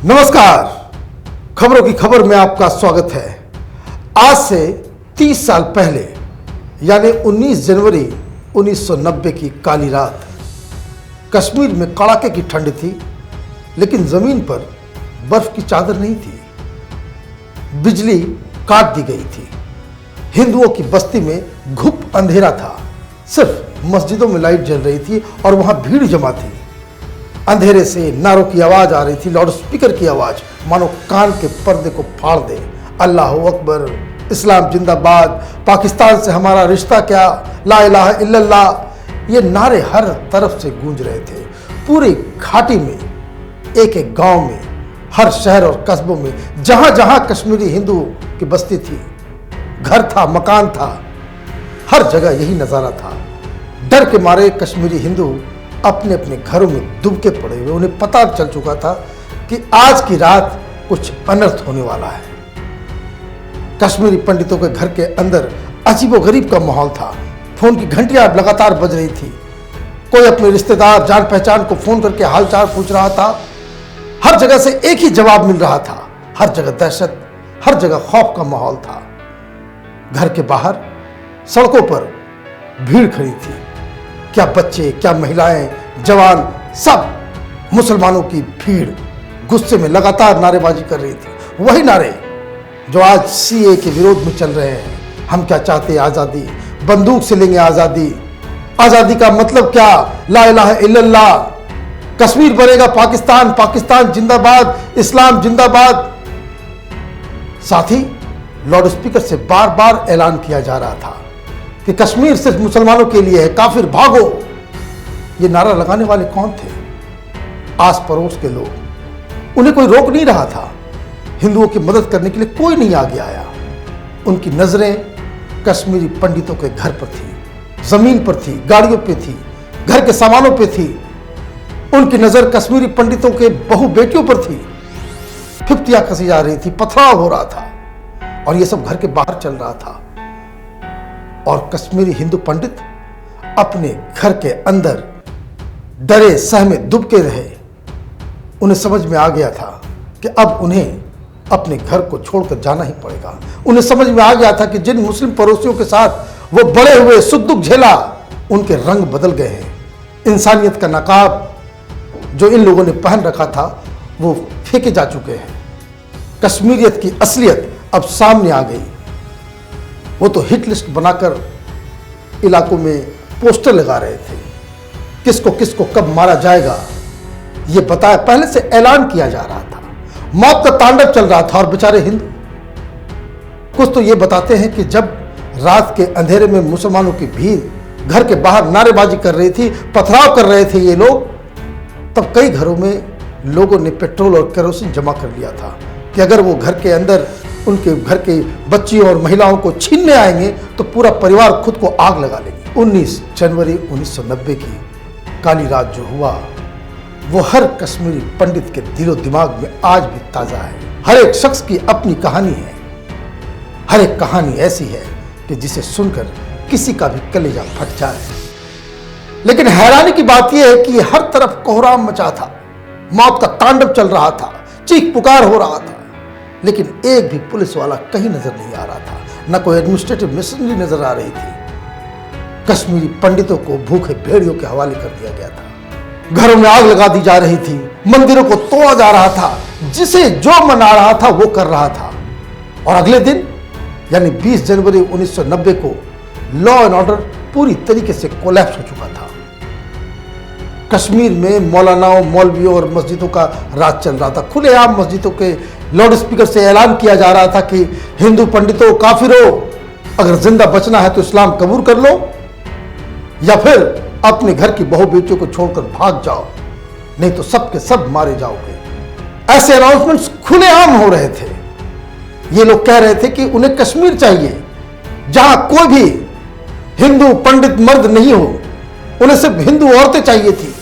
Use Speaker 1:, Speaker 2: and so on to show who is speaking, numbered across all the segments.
Speaker 1: नमस्कार, खबरों की खबर में आपका स्वागत है। आज से 30 साल पहले यानी 19 जनवरी 1990 की काली रात कश्मीर में कड़ाके की ठंड थी, लेकिन जमीन पर बर्फ की चादर नहीं थी। बिजली काट दी गई थी। हिंदुओं की बस्ती में घुप अंधेरा था। सिर्फ मस्जिदों में लाइट जल रही थी और वहां भीड़ जमा थी। अंधेरे से नारों की आवाज आ रही थी, लाउड स्पीकर की आवाज मानो कान के पर्दे को फाड़ दे। अल्लाह अकबर, इस्लाम जिंदाबाद, पाकिस्तान से हमारा रिश्ता क्या, ला इलाहा इल्लल्लाह, ये नारे हर तरफ से गूंज रहे थे। पूरी घाटी में, एक एक गांव में, हर शहर और कस्बों में, जहां जहां कश्मीरी हिंदू की बस्ती थी, घर था, मकान था, हर जगह यही नजारा था। डर के मारे कश्मीरी हिंदू अपने अपने घरों में दुबके पड़े हुए। उन्हें पता चल चुका था कि आज की रात कुछ अनर्थ होने वाला है। कश्मीरी पंडितों के घर के अंदर अजीबोगरीब का माहौल था। फोन की घंटियां लगातार बज रही थी। कोई अपने रिश्तेदार, जान पहचान को फोन करके हालचाल पूछ रहा था। हर जगह से एक ही जवाब मिल रहा था। हर जगह दहशत, हर जगह खौफ का माहौल था। घर के बाहर सड़कों पर भीड़ खड़ी थी। क्या बच्चे, क्या महिलाएं, जवान, सब मुसलमानों की भीड़ गुस्से में लगातार नारेबाजी कर रही थी। वही नारे जो आज सीए के विरोध में चल रहे हैं। हम क्या चाहते हैं? आजादी, बंदूक से लेंगे आजादी। आजादी का मतलब क्या? ला इलाहा इल्लल्लाह, कश्मीर बनेगा पाकिस्तान, पाकिस्तान जिंदाबाद, इस्लाम जिंदाबाद। साथ ही लाउड स्पीकर से बार बार ऐलान किया जा रहा था कि कश्मीर सिर्फ मुसलमानों के लिए है, काफिर भागो। ये नारा लगाने वाले कौन थे? आस पड़ोस के लोग। उन्हें कोई रोक नहीं रहा था। हिंदुओं की मदद करने के लिए कोई नहीं आगे आया। उनकी नजरें कश्मीरी पंडितों के घर पर थी, जमीन पर थी, गाड़ियों पे थी, घर के सामानों पे थी। उनकी नजर कश्मीरी पंडितों के बहू बेटियों पर थी। फिफ्तियां कसी जा रही थी, पथराव हो रहा था और यह सब घर के बाहर चल रहा था। और कश्मीरी हिंदू पंडित अपने घर के अंदर डरे सहमे दुबके रहे। उन्हें समझ में आ गया था कि अब उन्हें अपने घर को छोड़कर जाना ही पड़ेगा। उन्हें समझ में आ गया था कि जिन मुस्लिम पड़ोसियों के साथ वो बड़े हुए, सुख दुख झेला, उनके रंग बदल गए हैं। इंसानियत का नकाब जो इन लोगों ने पहन रखा था वो फेंके जा चुके हैं। कश्मीरियत की असलियत अब सामने आ गई। वो तो हिट लिस्ट बनाकर इलाकों में पोस्टर लगा रहे थे। किसको किसको कब मारा जाएगा ये बताया, पहले से ऐलान किया जा रहा था। मौत का तांडव चल रहा था और बेचारे हिंदू कुछ तो ये बताते हैं कि जब रात के अंधेरे में मुसलमानों की भीड़ घर के बाहर नारेबाजी कर रही थी, पथराव कर रहे थे ये लोग, तब कई घरों में लोगों ने पेट्रोल और केरोसिन जमा कर लिया था कि अगर वो घर के अंदर उनके घर के बच्चियों और महिलाओं को छीनने आएंगे तो पूरा परिवार खुद को आग लगा लेंगे। 19 जनवरी 1990 की काली रात जो हुआ वो हर कश्मीरी पंडित के दिलो दिमाग में आज भी ताजा है। हर एक शख्स की अपनी कहानी है। हर एक कहानी ऐसी है कि जिसे सुनकर किसी का भी कलेजा फट जाए। लेकिन हैरानी की बात यह है कि हर तरफ कोहराम मचा था, मौत का तांडव चल रहा था, चीख पुकार हो रहा था, लेकिन एक भी पुलिस वाला कहीं नजर नहीं आ रहा था। न कोई एडमिनिस्ट्रेटिव मशीनरी नजर आ रही थी। कश्मीरी पंडितों को भूखे भेड़ियों के हवाले कर दिया गया था। घरों में आग लगा दी जा रही थी, मंदिरों को तोड़ा जा रहा था, जिसे जो मना रहा था वो कर रहा था। और अगले दिन यानी 20 जनवरी 1990 को लॉ एंड ऑर्डर पूरी तरीके से कोलैप्स हो चुका था। कश्मीर में मौलानाओं, मौलवियों और मस्जिदों का राज चल रहा था। खुलेआम मस्जिदों के लाउड स्पीकर से ऐलान किया जा रहा था कि हिंदू पंडितों, काफिरों, अगर जिंदा बचना है तो इस्लाम कबूल कर लो या फिर अपने घर की बहू बेटियों को छोड़कर भाग जाओ, नहीं तो सब के सब मारे जाओगे। ऐसे अनाउंसमेंट्स खुलेआम हो रहे थे। ये लोग कह रहे थे कि उन्हें कश्मीर चाहिए जहां कोई भी हिंदू पंडित मर्द नहीं हो, उन्हें सिर्फ हिंदू औरतें चाहिए थी।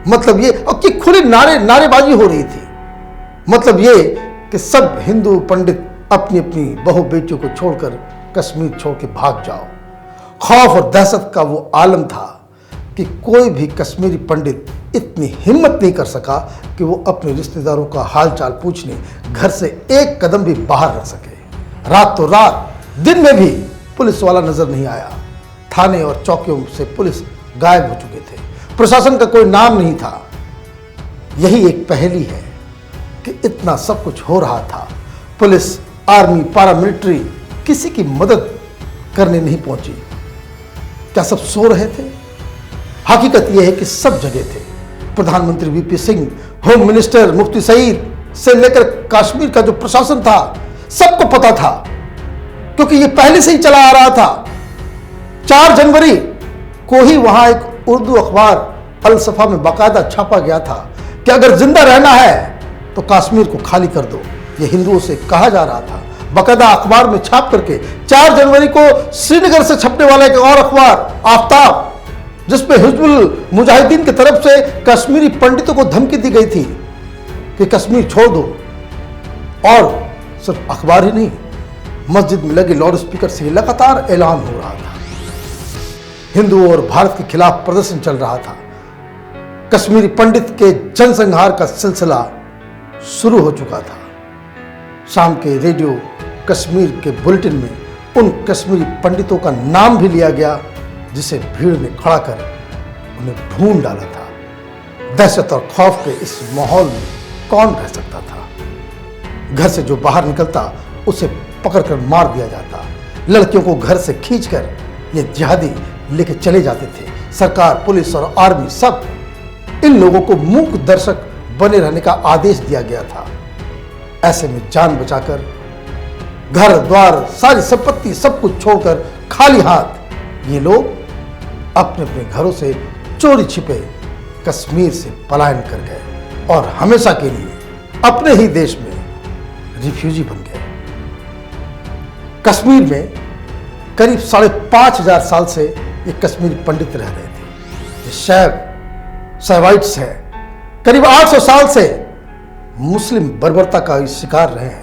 Speaker 1: मतलब ये, और कि खुली नारेबाजी हो रही थी। मतलब ये कि सब हिंदू पंडित अपनी अपनी बहू बेटियों को छोड़कर कश्मीर छोड़ के भाग जाओ। खौफ और दहशत का वो आलम था कि कोई भी कश्मीरी पंडित इतनी हिम्मत नहीं कर सका कि वो अपने रिश्तेदारों का हालचाल पूछने घर से एक कदम भी बाहर रह सके। रात तो रात, दिन में भी पुलिस वाला नजर नहीं आया। थाने और चौकियों से पुलिस गायब हो चुके थे। प्रशासन का कोई नाम नहीं था। यही एक पहेली है कि इतना सब कुछ हो रहा था, पुलिस, आर्मी, पारामिलिट्री किसी की मदद करने नहीं पहुंची। क्या सब सो रहे थे? हकीकत यह है कि सब जगह थे। प्रधानमंत्री वीपी सिंह, होम मिनिस्टर मुफ्ती सईद से लेकर कश्मीर का जो प्रशासन था, सबको पता था, क्योंकि यह पहले से ही चला आ रहा था। 4 जनवरी को ही वहां एक उर्दू अखबार अल सफा में बाकायदा छापा गया था कि अगर जिंदा रहना है तो कश्मीर को खाली कर दो। यह हिंदुओं से कहा जा रहा था। बाकायदा अखबार में छाप करके 4 जनवरी को श्रीनगर से छपने वाला एक और अखबार आफ्ताब, जिसपे हिजबुल मुजाहिदीन की तरफ से कश्मीरी पंडितों को धमकी दी गई थी कि कश्मीर छोड़ दो। और सिर्फ अखबार ही नहीं, मस्जिद में लगे लाउड स्पीकर से लगातार ऐलान हो रहा था। हिंदुओं और भारत के खिलाफ प्रदर्शन चल रहा था। कश्मीरी पंडित के जनसंहार का सिलसिला शुरू हो चुका था। शाम के रेडियो कश्मीर के बुलेटिन में उन कश्मीरी पंडितों का नाम भी लिया गया जिसे भीड़ ने खड़ा कर उन्हें ढूंढ डाला था। दहशत और खौफ के इस माहौल में कौन रह सकता था? घर से जो बाहर निकलता उसे पकड़कर मार दिया जाता। लड़कियों को घर से खींचकर ये जिहादी लेके चले जाते थे। सरकार, पुलिस और आर्मी सब इन लोगों को मूक दर्शक बने रहने का आदेश दिया गया था। ऐसे में जान बचाकर घर द्वार, सारी संपत्ति, सब कुछ छोड़कर खाली हाथ ये लोग अपने अपने घरों से चोरी छिपे कश्मीर से पलायन कर गए और हमेशा के लिए अपने ही देश में रिफ्यूजी बन गए। कश्मीर में करीब 5,500 साल से ये कश्मीरी पंडित रह रहे थे। ये शैवाइट्स है। करीब 800 साल से मुस्लिम बर्बरता का शिकार रहे हैं।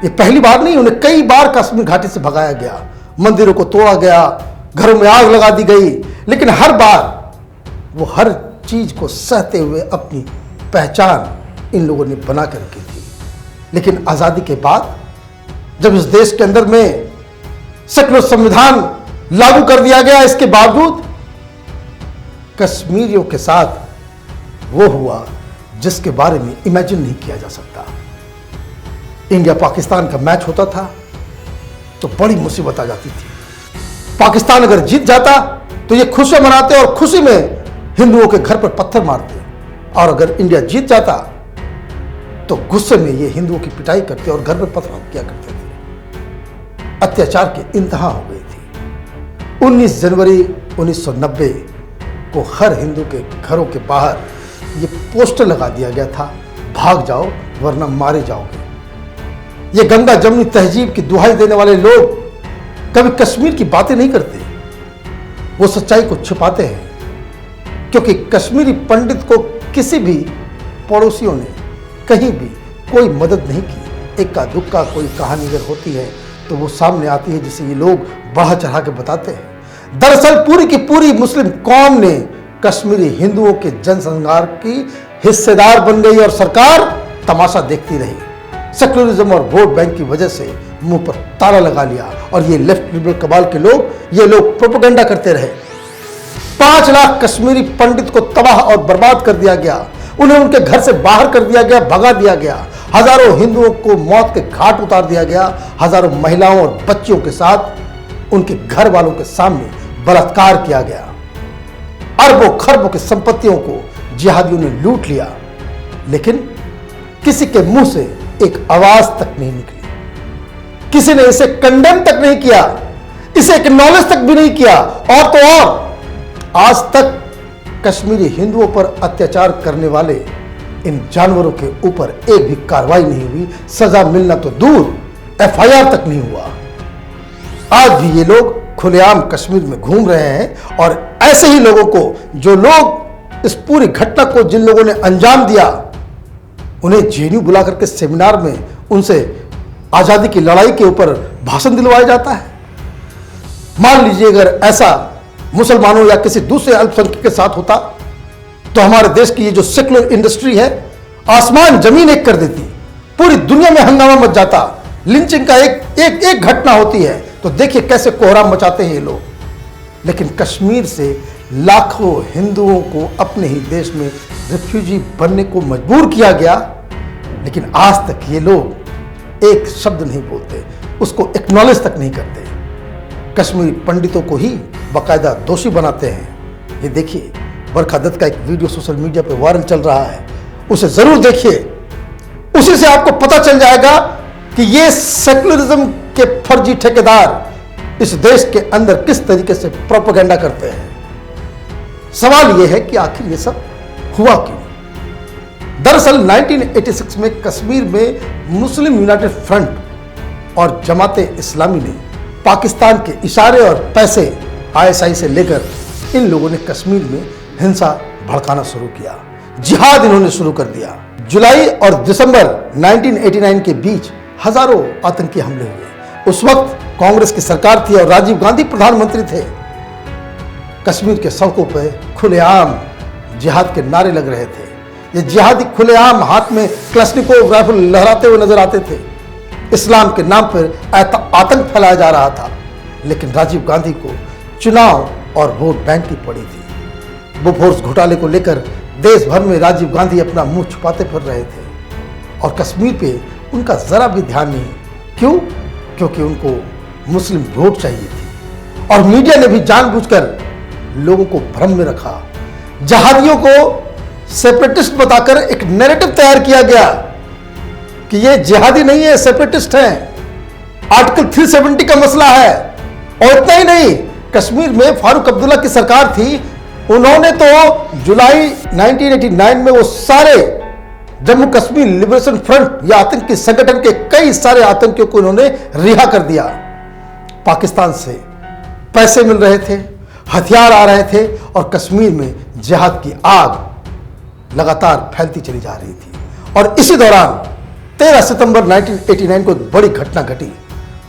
Speaker 1: ये पहली बार नहीं, उन्हें कई बार कश्मीर घाटी से भगाया गया, मंदिरों को तोड़ा गया, घरों में आग लगा दी गई, लेकिन हर बार वो हर चीज को सहते हुए अपनी पहचान इन लोगों ने बना कर रखी थी। लेकिन आजादी के बाद जब इस देश के अंदर में सेकुलर संविधान लागू कर दिया गया, इसके बावजूद कश्मीरियों के साथ वो हुआ जिसके बारे में इमेजिन नहीं किया जा सकता। इंडिया पाकिस्तान का मैच होता था तो बड़ी मुसीबत आ जाती थी। पाकिस्तान अगर जीत जाता तो ये खुशियां मनाते और खुशी में हिंदुओं के घर पर पत्थर मारते, और अगर इंडिया जीत जाता तो गुस्से में ये हिंदुओं की पिटाई करते और घर पर पत्थर किया करते थे। अत्याचार की इंतहा हो गई थी। 19 जनवरी 1990 को हर हिंदू के घरों के बाहर ये पोस्टर लगा दिया गया था, भाग जाओ वरना मारे जाओगे। ये गंगा जमुनी तहजीब की दुहाई देने वाले लोग कभी कश्मीर की बातें नहीं करते। वो सच्चाई को छिपाते हैं, क्योंकि कश्मीरी पंडित को किसी भी पड़ोसियों ने कहीं भी कोई मदद नहीं की। इक्का दुक्का कोई कहानी अगर होती है तो वो सामने आती है, जिसे ये लोग बढ़ा चढ़ा के बताते हैं। दरअसल पूरी की पूरी मुस्लिम कौम ने कश्मीरी हिंदुओं के जनसंहार की हिस्सेदार बन गई और सरकार तमाशा देखती रही। सेक्युलरिज्म और वोट बैंक की वजह से मुंह पर ताला लगा लिया और ये लेफ्ट लिबरल कबाल के लोग, ये लोग प्रोपेगेंडा करते रहे। 5 लाख कश्मीरी पंडित को तबाह और बर्बाद कर दिया गया। उन्हें उनके घर से बाहर कर दिया गया, भगा दिया गया। हजारों हिंदुओं को मौत के घाट उतार दिया गया। हजारों महिलाओं और बच्चियों के साथ उनके घर वालों के सामने बलात्कार किया गया। अरबों खरबों की संपत्तियों को जिहादियों ने लूट लिया, लेकिन किसी के मुंह से एक आवाज तक नहीं निकली। किसी ने इसे कंडेम तक नहीं किया, इसे एक्नॉलेज तक भी नहीं किया। और तो और आज तक कश्मीरी हिंदुओं पर अत्याचार करने वाले इन जानवरों के ऊपर एक भी कार्रवाई नहीं हुई। सजा मिलना तो दूर, FIR तक नहीं हुआ। आज भी ये लोग खुलेआम कश्मीर में घूम रहे हैं और ऐसे ही लोगों को, जो लोग इस पूरी घटना को, जिन लोगों ने अंजाम दिया, उन्हें जेएनयू बुला करके सेमिनार में उनसे आजादी की लड़ाई के ऊपर भाषण दिलवाया जाता है। मान लीजिए अगर ऐसा मुसलमानों या किसी दूसरे अल्पसंख्यक के साथ होता तो हमारे देश की ये जो सेक्युलर इंडस्ट्री है आसमान जमीन एक कर देती, पूरी दुनिया में हंगामा मच जाता, लिंचिंग का एक घटना होती है तो देखिए कैसे कोहराम मचाते हैं ये लोग। लेकिन कश्मीर से लाखों हिंदुओं को अपने ही देश में रिफ्यूजी बनने को मजबूर किया गया, लेकिन आज तक ये लोग एक शब्द नहीं बोलते, उसको एक्नॉलेज तक नहीं करते। कश्मीरी पंडितों को ही बाकायदा दोषी बनाते हैं। ये देखिए बरखा दत्त का एक वीडियो सोशल मीडिया पे वायरल चल रहा है, उसे जरूर देखिए, उसी से आपको पता चल जाएगा कि ये सेक्युलरिज्म के फर्जी ठेकेदार इस देश के अंदर किस तरीके से प्रोपेगेंडा करते हैं। सवाल यह है कि आखिर ये सब हुआ क्यों। दरअसल 1986 में कश्मीर में मुस्लिम यूनाइटेड फ्रंट और जमाते इस्लामी ने पाकिस्तान के इशारे और पैसे आईएसआई से लेकर इन लोगों ने कश्मीर में हिंसा भड़काना शुरू किया, जिहाद इन्होंने शुरू कर दिया। जुलाई और दिसंबर 1989 के बीच हजारों आतंकी हमले हुए। उस वक्त कांग्रेस की सरकार थी और राजीव गांधी प्रधानमंत्री थे। कश्मीर के सड़कों पर खुलेआम जिहाद के नारे लग रहे थे। ये जिहादी खुलेआम हाथ में क्लैशनिकोव राइफल लहराते हुए नजर आते थे। इस्लाम के नाम पर आतंक फैलाया जा रहा था, लेकिन राजीव गांधी को चुनाव और वोट बैंक की पड़ी थी। बोफोर्स घोटाले को लेकर देश भर में राजीव गांधी अपना मुंह छुपाते फिर रहे थे और कश्मीर पे उनका जरा भी ध्यान नहीं। क्यों? क्योंकि उनको मुस्लिम वोट चाहिए थी और मीडिया ने भी जानबूझकर लोगों को भ्रम में रखा। जहादियों को सेपरेटिस्ट बताकर एक नैरेटिव तैयार किया गया कि ये जिहादी नहीं है, सेपरेटिस्ट हैं। आर्टिकल 370 का मसला है। और इतना ही नहीं, कश्मीर में फारूक अब्दुल्ला की सरकार थी, उन्होंने तो जुलाई 1989 में वो सारे जम्मू कश्मीर लिबरेशन फ्रंट या आतंकी संगठन के कई सारे आतंकियों को उन्होंने रिहा कर दिया। पाकिस्तान से पैसे मिल रहे थे, हथियार आ रहे थे और कश्मीर में जिहाद की आग लगातार फैलती चली जा रही थी। और इसी दौरान 13 सितंबर 1989 को एक बड़ी घटना घटी।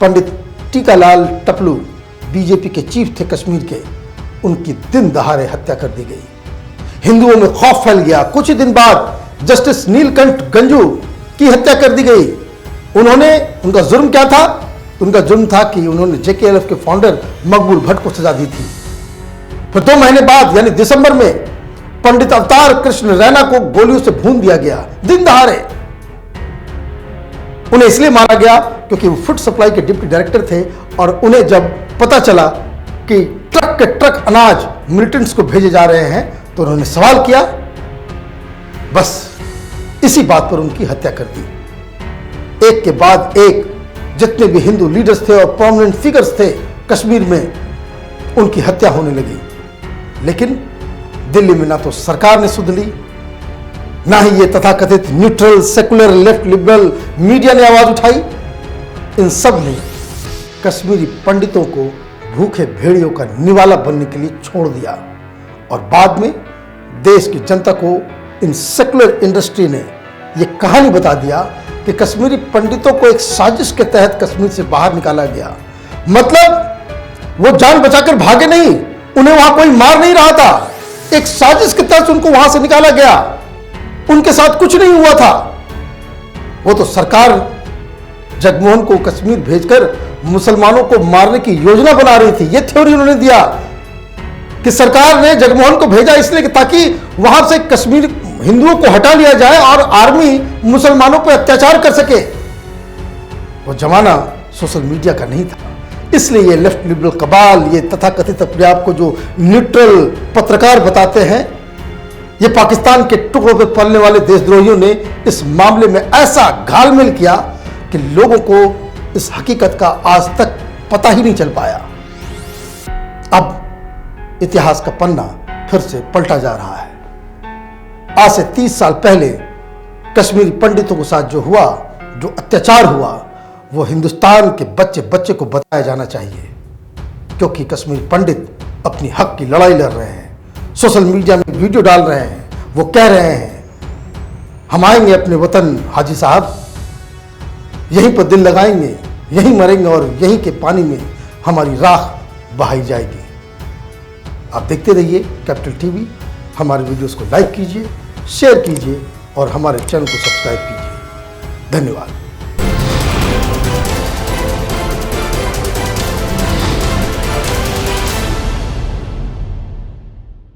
Speaker 1: पंडित टीकालाल टपलू बीजेपी के चीफ थे कश्मीर के, उनकी दिन दहाड़े हत्या कर दी गई। हिंदुओं में खौफ फैल गया। कुछ ही दिन बाद जस्टिस नीलकंठ गंजू की हत्या कर दी गई। उनका जुर्म क्या था? उनका जुर्म था कि उन्होंने जेकेएलएफ के फाउंडर मकबूल भट्ट को सजा दी थी। फिर 2 महीने बाद यानी दिसंबर में पंडित अवतार कृष्ण रैना को गोलियों से भून दिया गया दिन दहाड़े। उन्हें इसलिए मारा गया क्योंकि वो फूड सप्लाई के डिप्टी डायरेक्टर थे और उन्हें जब पता चला कि ट्रक के ट्रक अनाज मिलिटेंट्स को भेजे जा रहे हैं तो उन्होंने सवाल किया। बस इसी बात पर उनकी हत्या कर दी। एक के बाद एक जितने भी हिंदू लीडर्स थे और प्रोमिनेंट फिगर्स थे कश्मीर में, उनकी हत्या होने लगी। लेकिन दिल्ली में ना तो सरकार ने सुध ली, ना ही ये तथाकथित neutral secular left liberal media ने आवाज उठाई। इन सब ने कश्मीरी पंडितों को भूखे भेड़ियों का निवाला बनने के लिए छोड़ दिया और बाद में देश की जनता को इन सेकुलर इंडस्ट्री ने यह कहानी बता दिया कि कश्मीरी पंडितों को एक साजिश के तहत कश्मीर से बाहर निकाला गया। मतलब वो जान बचाकर भागे नहीं, उन्हें वहां कोई मार नहीं रहा था, एक साजिश के तहत उनको वहां से निकाला गया। उनके साथ कुछ नहीं हुआ था। वो तो सरकार जगमोहन को कश्मीर भेजकर मुसलमानों को मारने की योजना बना रही थी। ये थ्योरी उन्होंने दिया कि सरकार ने जगमोहन को भेजा इसलिए कि ताकि वहां से कश्मीर हिंदुओं को हटा लिया जाए और आर्मी मुसलमानों पर अत्याचार कर सके। वो जमाना सोशल मीडिया का नहीं था, इसलिए ये लेफ्ट लिबरल कबाल, ये तथाकथित अपने आप को जो न्यूट्रल पत्रकार बताते हैं, ये पाकिस्तान के टुकड़ों पर पलने वाले देशद्रोहियों ने इस मामले में ऐसा घालमेल किया कि लोगों को इस हकीकत का आज तक पता ही नहीं चल पाया। अब इतिहास का पन्ना फिर से पलटा जा रहा है। आज से 30 साल पहले कश्मीरी पंडितों के साथ जो हुआ, जो अत्याचार हुआ, वो हिंदुस्तान के बच्चे बच्चे को बताया जाना चाहिए, क्योंकि कश्मीरी पंडित अपनी हक की लड़ाई लड़ रहे हैं, सोशल मीडिया में वीडियो डाल रहे हैं। वो कह रहे हैं हम आएंगे अपने वतन हाजी साहब, यहीं पर दिल लगाएंगे, यहीं मरेंगे और यहीं के पानी में हमारी राख बहाई जाएगी। आप देखते रहिए कैपिटल टीवी। हमारे वीडियोस को लाइक कीजिए, शेयर कीजिए और हमारे चैनल को सब्सक्राइब कीजिए। धन्यवाद।